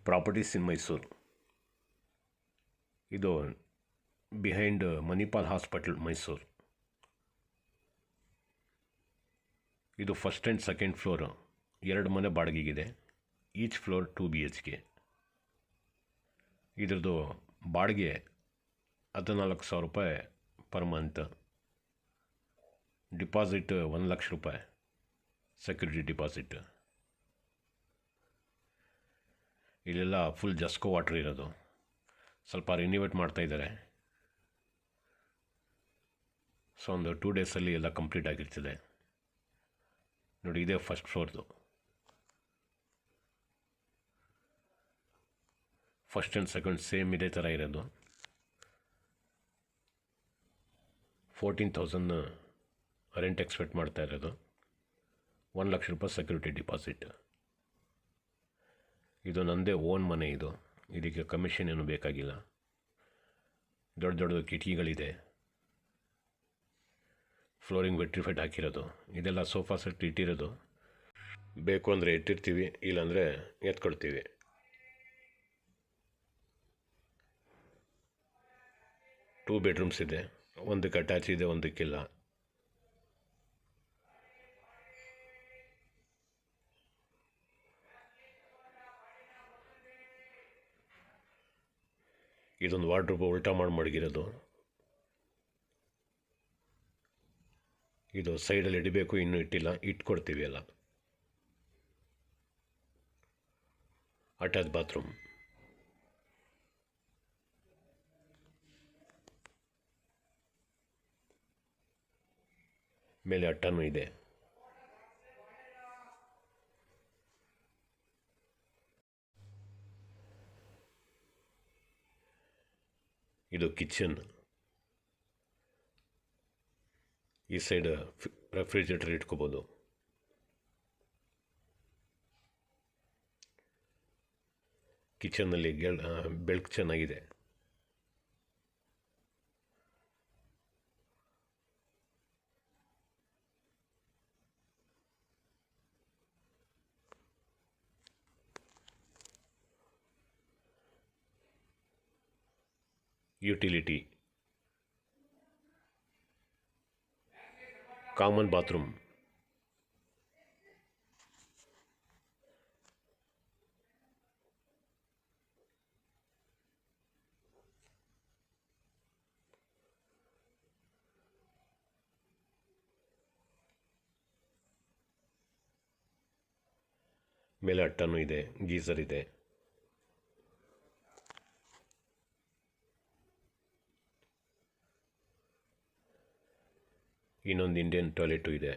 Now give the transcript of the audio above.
Properties ಇನ್ ಮೈಸೂರು. ಇದು behind Manipal hospital Mysuru. ಇದು first and second floor, 2 ಮನೆ ಬಾಡಿಗೆಗಿದೆ. Each floor 2 BHK. ಇದ್ರದ್ದು ಬಾಡಿಗೆ 14,000 ರೂಪಾಯಿ ಪರ್ ಮಂತ್. ಡಿಪಾಸಿಟ್ 1 ಲಕ್ಷ ರೂಪಾಯಿ ಸೆಕ್ಯೂರಿಟಿ ಡಿಪಾಸಿಟ್. ಇಲ್ಲೆಲ್ಲ ಫುಲ್ ಜಸ್ಕೋ ವಾಟ್ರ್ ಇರೋದು. ಸ್ವಲ್ಪ ರಿನಿವೇಟ್ ಮಾಡ್ತಾಯಿದ್ದಾರೆ. ಸೊ ಒಂದು 2 ಡೇಸಲ್ಲಿ ಎಲ್ಲ ಕಂಪ್ಲೀಟ್ ಆಗಿರ್ತದೆ. ನೋಡಿ, ಇದೇ ಫಸ್ಟ್ ಫ್ಲೋರ್ದು. ಫಸ್ಟ್ ಆ್ಯಂಡ್ ಸೆಕೆಂಡ್ ಸೇಮ್ ಇದೇ ಥರ ಇರೋದು. 14,000 ರೆಂಟ್ ಎಕ್ಸ್ಪೆಕ್ಟ್ ಮಾಡ್ತಾ ಇರೋದು. 1 ಲಕ್ಷ ರೂಪಾಯಿ ಸೆಕ್ಯೂರಿಟಿ ಡಿಪಾಸಿಟ್. ಇದು ನನ್ನದೇ ಓನ್ ಮನೆ. ಇದಕ್ಕೆ ಕಮಿಷನ್ ಏನು ಬೇಕಾಗಿಲ್ಲ. ದೊಡ್ಡ ದೊಡ್ಡ ಕಿಟಕಿಗಳಿದೆ. ಫ್ಲೋರಿಂಗ್ ವೆಟ್ರಿಫೈಡ್ ಹಾಕಿರೋದು. ಇದೆಲ್ಲ ಸೋಫಾ ಸೆಟ್ ಇಟ್ಟಿರೋದು. ಬೇಕು ಅಂದರೆ ಇಟ್ಟಿರ್ತೀವಿ, ಇಲ್ಲಾಂದರೆ ಎತ್ಕೊಳ್ತೀವಿ. ಟೂ ಬೆಡ್ರೂಮ್ಸ್ ಇದೆ. ಒಂದಕ್ಕೆ ಅಟ್ಯಾಚ್ ಇದೆ, ಒಂದಕ್ಕಿಲ್ಲ. ಇದೊಂದು ವಾರ್ಡ್ರೋಬ್ ಉಲ್ಟಾ ಮಾಡಿ ಮಡಗಿರೋದು. ಇದು ಸೈಡಲ್ಲಿ ಇಡಬೇಕು, ಇನ್ನೂ ಇಟ್ಟಿಲ್ಲ, ಇಟ್ಕೊಡ್ತೀವಿ ಎಲ್ಲ. Attach bathroom. ಮೇಲೆ ಅಟ್ಟನೂ ಇದೆ. ಇದು ಕಿಚನ್. ಈ ಸೈಡ್ ರೆಫ್ರಿಜರೇಟರ್ ಇಟ್ಕೋಬೋದು. ಕಿಚನ್ನಲ್ಲಿ ಬೆಳಕು ಚೆನ್ನಾಗಿದೆ. Utility, common bathroom. ಮೇಲೆ ಅಟ್ಟನೂ ಇದೆ, ಗೀಸರ್ ಇದೆ. ಇನ್ನೊಂದು ಇಂಡಿಯನ್ ಟಾಯ್ಲೆಟು ಇದೆ.